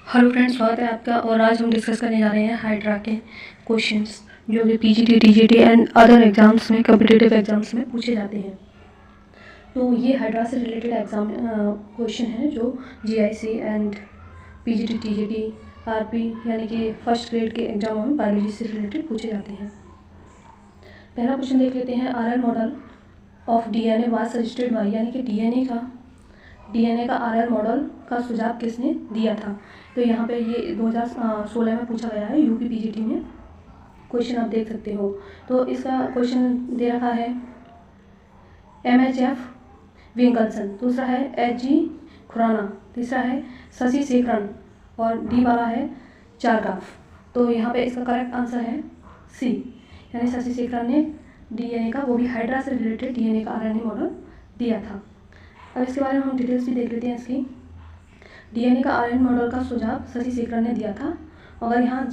Hello friends, स्वागत है आपका। और आज हम डिस्कस करने जा रहे हैं हाइड्रा के क्वेश्चंस जो कि PGT, TGT and other exams में, कॉम्पिटिटिव एग्जाम्स में पूछे जाते हैं। तो ये हाइड्रा से रिलेटेड एग्जाम क्वेश्चन है जो GIC and PGT, TGT, RP यानी कि फर्स्ट ग्रेड के एग्जामों में बायोलॉजी से रिलेटेड पूछे जाते हैं। पहला क्वेश्चन देख लेते हैं। RN model of DNA was suggested by, यानी कि डीएनए का आरएन मॉडल का सुझाव किसने दिया था। तो यहाँ पे ये 2016 में पूछा गया है यूपी पीजीटी में। क्वेश्चन आप देख सकते हो। तो इसका क्वेश्चन दे रखा है MHF विंकलसन, दूसरा है HG खुराना, तीसरा है शशि शेखरन और डी वाला है चारगाफ। तो यहाँ पे इसका करेक्ट आंसर है सी, यानी शशि शेखरन ने डीएनए का, वो भी हाइड्रा से रिलेटेड डीएनए का आरएनए मॉडल दिया था। अब इसके बारे में हम डिटेल्स भी देख लेते हैं। इसकी डीएनए का आरएनए मॉडल का सुझाव शशि शेखरन ने दिया था। अगर यहाँ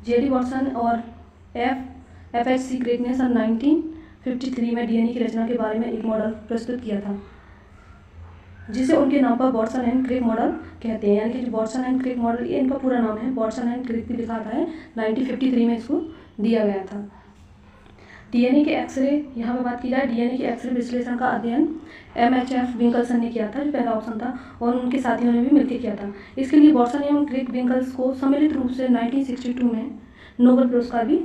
जेडी वॉटसन और FHC क्रेग ने सन 1953 में डीएनए की रचना के बारे में एक मॉडल प्रस्तुत किया था, जिसे उनके नाम पर वॉटसन एंड क्रेग मॉडल कहते हैं। यानी कि वॉटसन एंड क्रेग मॉडल, ये इनका पूरा नाम है। वॉटसन एंड क्रेग भी लिखा था है, 1953 में इसको दिया गया था। डीएनए के एक्सरे, यहाँ पे बात की जाए, डीएनए के एक्सरे विश्लेषण का अध्ययन MHF विंकलसन ने किया था, जो पहला ऑप्शन था, और उनके साथियों ने भी मिलकर किया था। इसके लिए वॉटसन एवं क्रेग विंकल्स को सम्मिलित रूप से 1962 में नोबेल पुरस्कार भी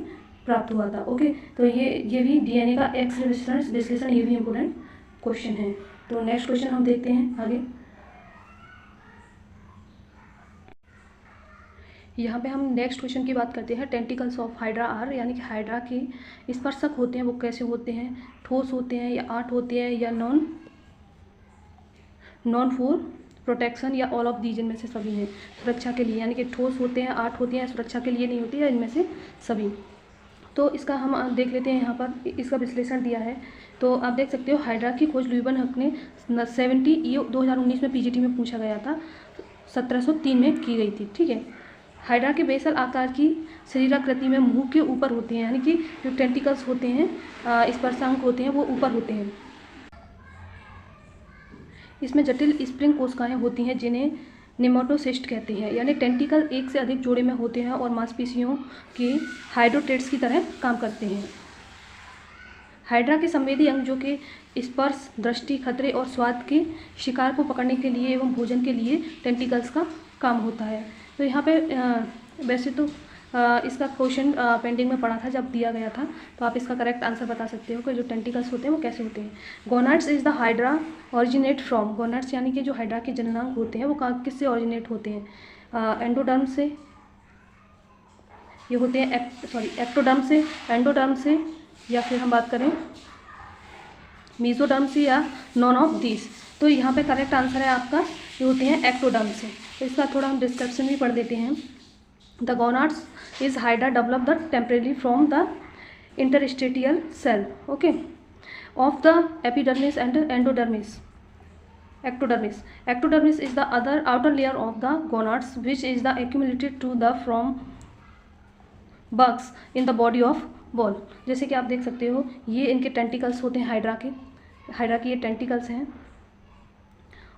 प्राप्त हुआ था। ओके, तो ये भी डीएनए का एक्सरे विश्लेषण, ये भी इम्पोर्टेंट क्वेश्चन है। तो नेक्स्ट क्वेश्चन हम देखते हैं आगे। यहाँ पे हम नेक्स्ट क्वेश्चन की बात करते हैं। टेंटिकल्स ऑफ हाइड्रा आर, यानी कि हाइड्रा के स्पर्शक होते हैं, वो कैसे होते हैं, ठोस होते हैं या आर्ट होते हैं या नॉन फॉर प्रोटेक्शन या ऑल ऑफ दीज, इनमें से सभी हैं सुरक्षा के लिए। यानी कि ठोस होते हैं, आर्ट होती हैं, सुरक्षा के लिए नहीं होती है, इनमें से सभी। तो इसका हम देख लेते हैं। यहाँ पर इसका विश्लेषण दिया है। तो आप देख सकते हो, हाइड्रा की खोज लुईबन हक ने 2019 में पीजीटी में पूछा गया था, 1703 में की गई थी। ठीक है। हाइड्रा के बेसल आकार की शरीराकृति में मुंह के ऊपर होते हैं, यानी कि जो टेंटिकल्स होते हैं, स्पर्शांक होते हैं, वो ऊपर होते हैं। इसमें जटिल स्प्रिंग कोशिकाएं होती हैं, जिन्हें नेमाटोसिस्ट कहते हैं। यानी टेंटिकल एक से अधिक जोड़े में होते हैं और मांसपेशियों के हाइड्रोटेट्स की तरह काम करते हैं। हाइड्रा के संवेदी अंग, जो कि स्पर्श, दृष्टि, खतरे और स्वाद के शिकार को पकड़ने के लिए एवं भोजन के लिए टेंटिकल्स का काम होता है। तो यहाँ पे वैसे तो इसका क्वेश्चन पेंडिंग में पड़ा था जब दिया गया था, तो आप इसका करेक्ट आंसर बता सकते हो कि जो टेंटिकल्स होते हैं वो कैसे होते हैं। Gonads is the hydra originate from, gonads यानी कि जो हाइड्रा के जननांग होते हैं वो किससे ऑरिजिनेट होते हैं, एंडोडर्म से, ये होते हैं एक्टोडर्म से, एंडोडर्म से, या फिर हम बात करें मीजोडर्म से, या नॉन ऑफ दिस। तो यहाँ पे करेक्ट आंसर है आपका, ये होते हैं एक्टोडर्म से। तो इसका थोड़ा हम डिस्क्रिप्शन भी पढ़ देते हैं। The gonads is Hydra develop the temporarily from the interstitial cell, okay, of the epidermis and endodermis, ectodermis. Ectodermis is the other outer layer of the gonads, which is the accumulated to the from bugs in the body of ball. जैसे कि आप देख सकते हो, ये इनके tentacles होते हैं हाइड्रा के ये टेंटिकल्स हैं,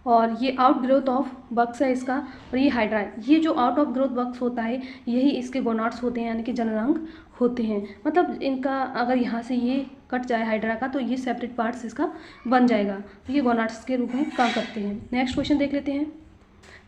और ये आउट ग्रोथ ऑफ बक्स है इसका, और ये हाइड्रा है। ये जो आउट ऑफ ग्रोथ बक्स होता है, यही इसके गोनाड्स होते हैं, यानी कि जननांग होते हैं। मतलब इनका अगर यहाँ से ये कट जाए हाइड्रा का, तो ये सेपरेट पार्ट्स इसका बन जाएगा। तो ये गोनाड्स के रूप में काम करते हैं। नेक्स्ट क्वेश्चन देख लेते हैं।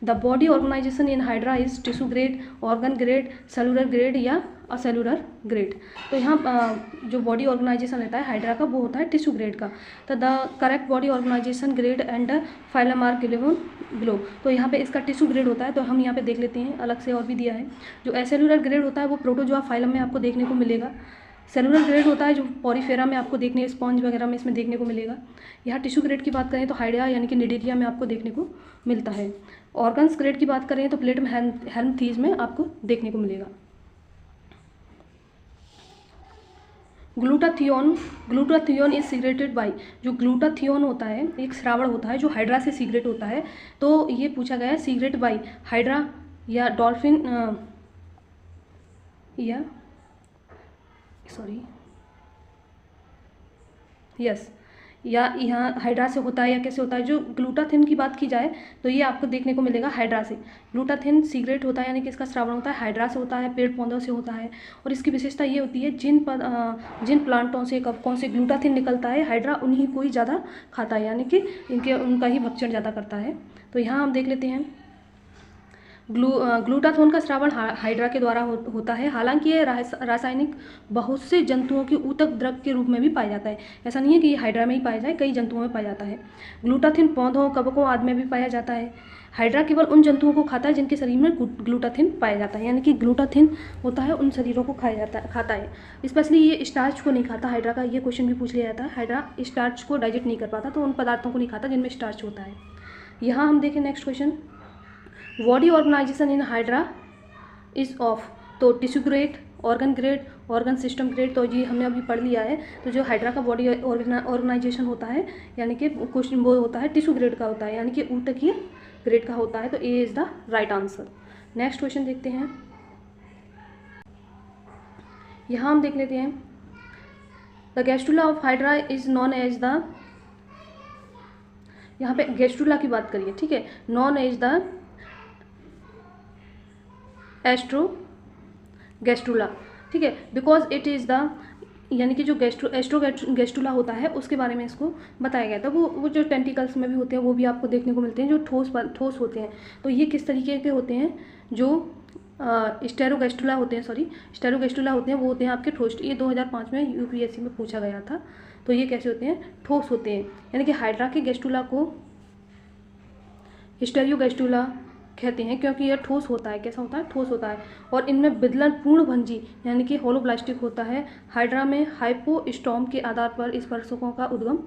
The body organisation in hydra is tissue grade, organ grade, cellular grade या असेलुलर ग्रेड। तो यहाँ जो बॉडी ऑर्गेनाइजेशन रहता है हाइड्रा का, वो होता है टिश्यू ग्रेड का। तो the correct body organisation grade and phylum are given below. तो यहाँ पे इसका टिश्यू ग्रेड होता है, तो हम यहाँ पे देख लेते हैं, अलग से और भी दिया है। जो एसेलुलर ग्रेड होता है वो प्रोटोजोआ फाइलम में आपको देखने को मिलेगा। सेलुलर ग्रेड होता है जो पॉरीफेरा में आपको देखने, स्पॉन्ज वगैरह में इसमें देखने को मिलेगा। यहाँ टिश्यू ग्रेड की बात करें तो हाइड्रा यानी कि निडेरिया में आपको देखने को मिलता है। ऑर्गन्स ग्रेड की बात करें तो प्लेटम हेल्मथीज में आपको देखने को मिलेगा। ग्लूटाथियोन इज सीक्रेटेड बाय, जो ग्लूटाथियोन होता है एक श्रावण होता है जो हाइड्रा से सीक्रेट होता है। तो ये पूछा गया है सीक्रेट बाय हाइड्रा या डॉल्फिन या सॉरी यस या यहाँ हाइड्रा से होता है या कैसे होता है। जो ग्लूटाथिन की बात की जाए तो ये आपको देखने को मिलेगा हाइड्रा से। ग्लूटाथिन सिगरेट होता है यानी कि इसका श्रावण होता है हाइड्रा से होता है, पेड़ पौधों से होता है। और इसकी विशेषता ये होती है जिन प्लांटों से कौन से ग्लूटाथिन निकलता है हाइड्रा उन्हीं को ही ज़्यादा खाता है, यानी कि उनका ही भक्षण ज़्यादा करता है। तो यहाँ हम देख लेते हैं ग्लूटाथोन का स्रावण हाइड्रा के द्वारा होता है। हालांकि ये रासायनिक बहुत से जंतुओं के ऊतक द्रव के रूप में भी पाया जाता है। ऐसा नहीं है कि ये हाइड्रा में ही पाया जाए, कई जंतुओं में पाया जाता है। ग्लूटाथिन पौधों, कवकों आदि में भी पाया जाता है। हाइड्रा केवल उन जंतुओं को खाता है जिनके शरीर में ग्लूटाथिन पाया जाता है, यानी कि ग्लूटाथिन होता है उन शरीरों को खाता है। स्पेशली ये स्टार्च को नहीं खाता। हाइड्रा का ये क्वेश्चन भी पूछ लिया जाता है, हाइड्रा स्टार्च को डाइजेस्ट नहीं कर पाता, तो उन पदार्थों को नहीं खाता जिनमें स्टार्च होता है। यहाँ हम देखें next question, body organisation in hydra is of. तो tissue grade, organ grade, organ system grade, तो ये हमने अभी पढ़ लिया है। तो जो हाइड्रा का बॉडी ऑर्गेनाइजेशन होता है यानी कि क्वेश्चन वो होता है टिश्यू ग्रेड का होता है, यानी कि ऊतकीय ग्रेड का होता है। तो A is the right answer. Next question देखते हैं। यहाँ हम देख लेते हैं the gastrula of Hydra is known as the, यहाँ पे गैस्ट्रुला की बात करिए, ठीक है, नॉन एज द गैस्ट्रुला, ठीक है, बिकॉज इट इज़ द, यानी कि जो गैस्ट्रुला होता है उसके बारे में इसको बताया गया था। वो जो टेंटिकल्स में भी होते हैं वो भी आपको देखने को मिलते हैं, जो ठोस होते हैं। तो ये किस तरीके के होते हैं, जो स्टेरोगैस्ट्रुला होते हैं, स्टेरोगैस्ट्रुला होते हैं, वो होते हैं आपके ठोस। ये 2005 में यूपीएससी में पूछा गया था। तो ये कैसे होते हैं, ठोस होते हैं, यानी कि हाइड्रा के गैस्ट्रुला को स्टेरियोगैस्ट्रुला कहते हैं क्योंकि यह ठोस होता है। कैसा होता है, ठोस होता है। और इनमें विदलन पूर्ण भंजी यानी कि होलोब्लास्टिक होता है। हाइड्रा में हाइपोस्टोम के आधार पर स्पर्शकों का उद्गम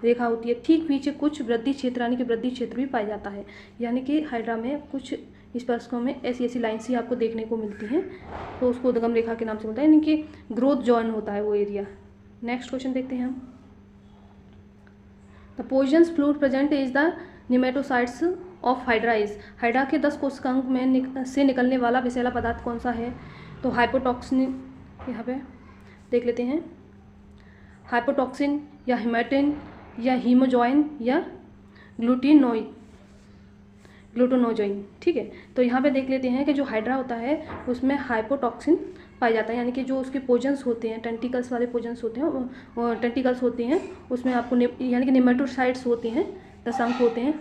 रेखा होती है। ठीक पीछे कुछ वृद्धि क्षेत्र यानी कि वृद्धि क्षेत्र भी पाया जाता है, यानी कि हाइड्रा में कुछ स्पर्शकों में ऐसी लाइन्स ही आपको देखने को मिलती हैं, तो उसको उद्गम रेखा के नाम से बोलता है, यानी कि ग्रोथ जॉन होता है वो एरिया। नेक्स्ट क्वेश्चन देखते हैं हम। The poisonous fluid present is the nematocytes of Hydra is. Hydra के 10 कोशिकांग में से निकलने वाला विषैला पदार्थ कौन सा है। तो हाइपोटॉक्सिन, यहाँ पे देख लेते हैं, हाइपोटॉक्सिन या हिमेटिन या हीमोजॉइन या ग्लूटोनोजोइन, ठीक है। तो यहाँ पे देख लेते हैं कि जो हाइड्रा होता है उसमें हाइपोटॉक्सिन पाया जाता है, यानी कि जो उसके पोजन्स होते हैं, टेंटिकल्स वाले पोजन्स होते हैं, टेंटिकल्स होते हैं उसमें आपको यानी कि निमेटोसाइट्स होते हैं, दशांक होते हैं,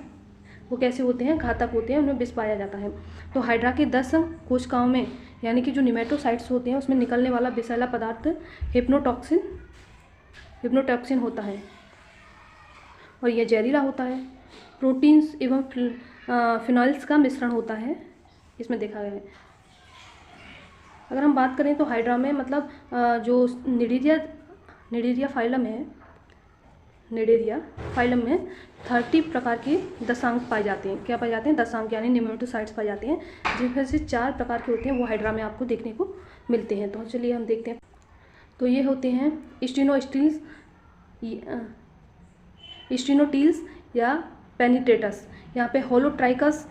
वो कैसे होते हैं, घातक होते हैं, उनमें विष पाया जाता है। तो हाइड्रा के 10 कोशिकाओं में यानी कि जो निमेटोसाइट्स होते हैं उसमें निकलने वाला विषैला पदार्थ हिप्नोटॉक्सिन होता है, और यह जहरीला होता है। प्रोटीन्स एवं फिनॉल्स का मिश्रण होता है, इसमें देखा गया है। अगर हम बात करें तो हाइड्रा में मतलब जो निडेरिया फाइलम में 30 प्रकार के दशांक पाए जाते हैं। क्या पाए जाते हैं, दशांक यानी निमेटोसाइट्स पाए जाते हैं, जिनमें से 4 प्रकार के होते हैं वो हाइड्रा में आपको देखने को मिलते हैं। तो चलिए हम देखते हैं। तो ये होते हैं स्टीनोटील्स या पेनिट्रेटस। यहाँ पे होलोट्राइकस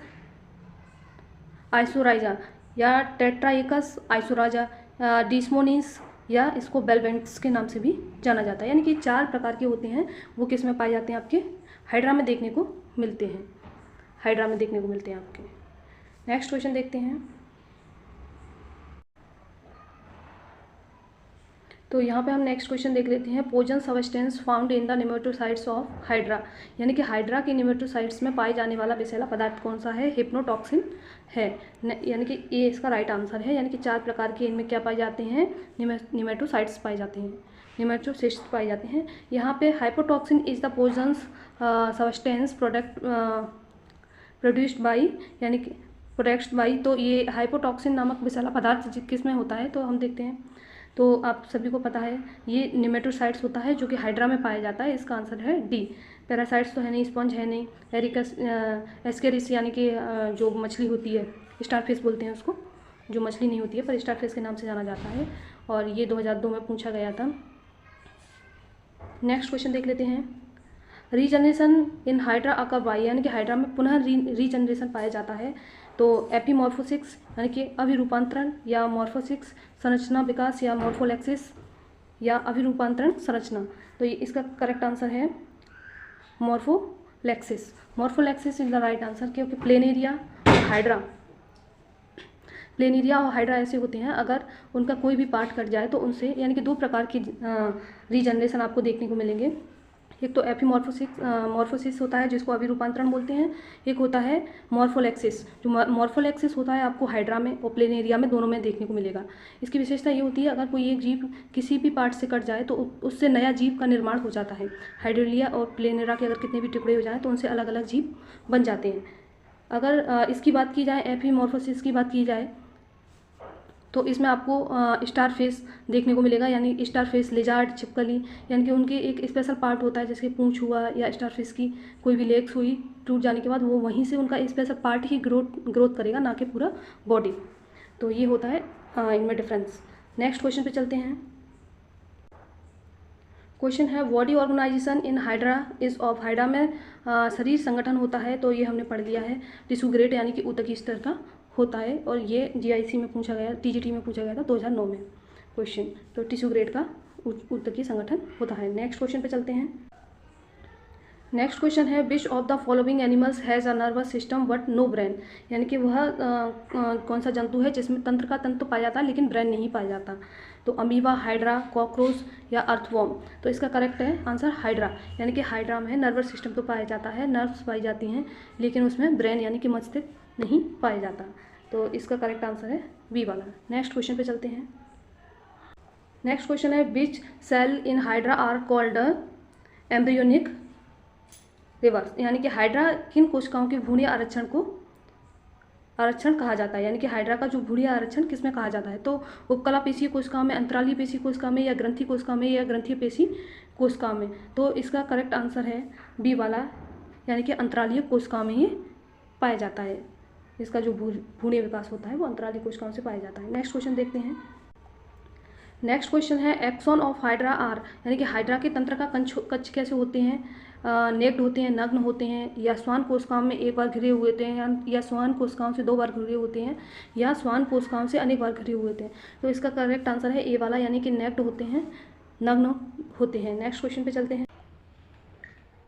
आइसोराइजा या टेट्राइकस आइसोराजा, डिस्मोनिस या इसको बेलवेंट्स के नाम से भी जाना जाता है, यानी कि 4 प्रकार के होते हैं वो किस में पाए जाते हैं, आपके हाइड्रा में देखने को मिलते हैं, आपके। नेक्स्ट क्वेश्चन देखते हैं। तो यहाँ पे हम नेक्स्ट क्वेश्चन देख लेते हैं। Poison substance found in the nematocytes of hydra, यानी कि हाइड्रा के निमेटोसाइट्स में पाए जाने वाला विषैला पदार्थ कौन सा है, हिप्नोटॉक्सिन है, यानी कि ये इसका राइट आंसर है। यानी कि 4 प्रकार के इनमें क्या पाए जाते हैं, निमेटोसाइट्स पाए जाते हैं, निमेटोसिस्ट पाए जाते हैं। यहाँ पे hypnotoxin is the poisonous substance produced by, यानी कि प्रोडक्ट्स बाई। तो ये हाइपोटॉक्सिन नामक विषैला पदार्थ किस में होता है, तो हम देखते हैं। तो आप सभी को पता है ये निमेटोसाइट्स होता है जो कि हाइड्रा में पाया जाता है। इसका आंसर है डी। पैरासाइट्स तो है नहीं, स्पंज है नहीं, एस्केरिस यानी कि जो मछली होती है, स्टारफिश बोलते हैं उसको, जो मछली नहीं होती है पर स्टारफिश के नाम से जाना जाता है, और ये 2002 में पूछा गया था। नेक्स्ट क्वेश्चन देख लेते हैं। Regeneration in hydra occur by, यानी कि हाइड्रा में पुनः रीजनरेशन पाया जाता है। तो एपीमॉर्फोसिस यानी कि अभिरूपांतरण, या मॉर्फोसिस संरचना विकास, या मॉर्फोलेक्सिस या अभिरूपांतरण संरचना। तो ये इसका करेक्ट आंसर है morphallaxis. Morphallaxis is the right answer, क्योंकि प्लेनेरिया और हाइड्रा, प्लेनेरिया और हाइड्रा ऐसे होते हैं, अगर उनका कोई भी पार्ट कट जाए तो उनसे यानी कि दो प्रकार की रीजनरेशन आपको देखने को मिलेंगे। एक तो मॉर्फोसिस होता है, जिसको अभी रूपांतरण बोलते हैं। एक होता है मॉर्फोलेक्सिस। जो मॉर्फोलेक्सिस होता है आपको हाइड्रा में और प्लेनेरिया में, दोनों में देखने को मिलेगा। इसकी विशेषता ये होती है, अगर कोई एक जीव किसी भी पार्ट से कट जाए तो उससे नया जीव का निर्माण हो जाता है। हाइड्रेलिया और प्लेनेरा के अगर कितने भी टुकड़े हो जाएँ तो उनसे अलग अलग जीव बन जाते हैं। अगर इसकी बात की जाए, एपीमॉर्फोसिस की बात की जाए, तो इसमें आपको स्टार फेस देखने को मिलेगा, यानी स्टार फेस, लिजार्ड, छिपकली, यानी कि उनके एक स्पेशल पार्ट होता है, जैसे पूंछ हुआ या स्टार फेस की कोई भी लेग्स हुई टूट जाने के बाद, वो वहीं से उनका स्पेशल पार्ट ही ग्रोथ करेगा, ना कि पूरा बॉडी। तो ये होता है इनमें डिफरेंस। नेक्स्ट क्वेश्चन पे चलते हैं। क्वेश्चन है body organisation in hydra is of. Hydra में शरीर संगठन होता है, तो ये हमने पढ़ लिया है। टिश्यू ग्रेड यानी कि ऊतकी स्तर का होता है, और ये जीआईसी में पूछा गया, टीजीटी में पूछा गया था 2009 में क्वेश्चन। तो टिश्यू ग्रेड का ऊतकीय संगठन होता है। नेक्स्ट क्वेश्चन पे चलते हैं। नेक्स्ट क्वेश्चन है which of the following animals has a nervous system but no brain, यानी कि वह कौन सा जंतु है जिसमें तंत्र का तंत्र पाया जाता है लेकिन ब्रेन नहीं पाया जाता। तो अमीबा, हाइड्रा, कॉकरोच या अर्थवॉर्म। तो इसका करेक्ट है आंसर हाइड्रा, यानी कि हाइड्रा में नर्वस सिस्टम तो पाया जाता है, नर्व्स पाई जाती हैं, लेकिन उसमें ब्रेन यानी कि मस्तिष्क नहीं पाया जाता। तो इसका करेक्ट आंसर है बी वाला। नेक्स्ट क्वेश्चन पे चलते हैं। नेक्स्ट क्वेश्चन है which cell in Hydra are called embryonic reserves, यानी कि हाइड्रा किन कोशिकाओं के भ्रूणीय आरक्षण कहा जाता है, यानी कि हाइड्रा का जो भ्रूणीय आरक्षण किसमें कहा जाता है। तो उपकला पेशी कोशिकाओं में, अंतराली पेशी कोशिका में, या ग्रंथि कोशिका में, या ग्रंथीय पेशी कोशिका में। तो इसका करेक्ट आंसर है बी वाला, यानी कि अंतरालीय कोशिकाओं में ही पाया जाता है। इसका जो भ्रूणीय विकास होता है वो अंतराली कोशिकाओं से पाया जाता है। नेक्स्ट क्वेश्चन देखते हैं। नेक्स्ट क्वेश्चन है एक्सॉन ऑफ हाइड्रा आर, यानी कि हाइड्रा के तंत्र का कक्ष कैसे होते हैं, नेक्ड होते हैं, नग्न होते हैं, या श्वान कोशिकाओं में एक बार घिरे हुए होते हैं, या श्वान कोशिकाओं से 2 बार घिरे होते हैं, या श्वान कोशिकाओं से अनेक बार घिरे हुए होते हैं। तो इसका करेक्ट आंसर है ए वाला, यानी कि नेक्ड होते हैं, नग्न होते हैं। नेक्स्ट क्वेश्चन पे चलते हैं।